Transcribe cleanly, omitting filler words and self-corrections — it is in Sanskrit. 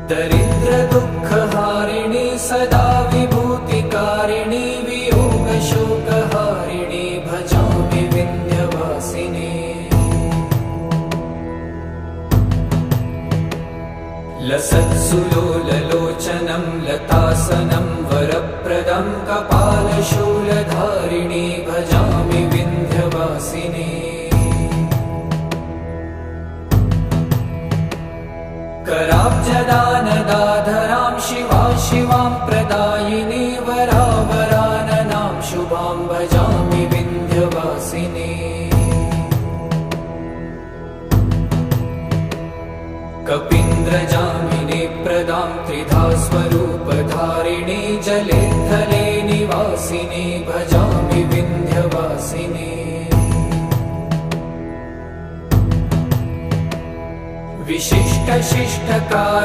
दरिद्रदुःखहारिणी सदा विभूतिकारिणी वियोगशोकहारिणी भजामि विन्ध्यवासिनी। लसत्सुलोललोचनं लतासनं वरप्रदं कपालशूलधारिणी भजामि विन्ध्यवासिनी। कराब्जदानदाधरां शिवा शिवां प्रदायिनी वरावराननां शुभां भजामि विन्ध्यवासिनी। कपीन्द्रजामिनी प्रदां त्रिधा स्वरूपधारिणी जले थले निवासिनी भजामि विन्ध्यवासिनी। विशिष्टशिष्टकारी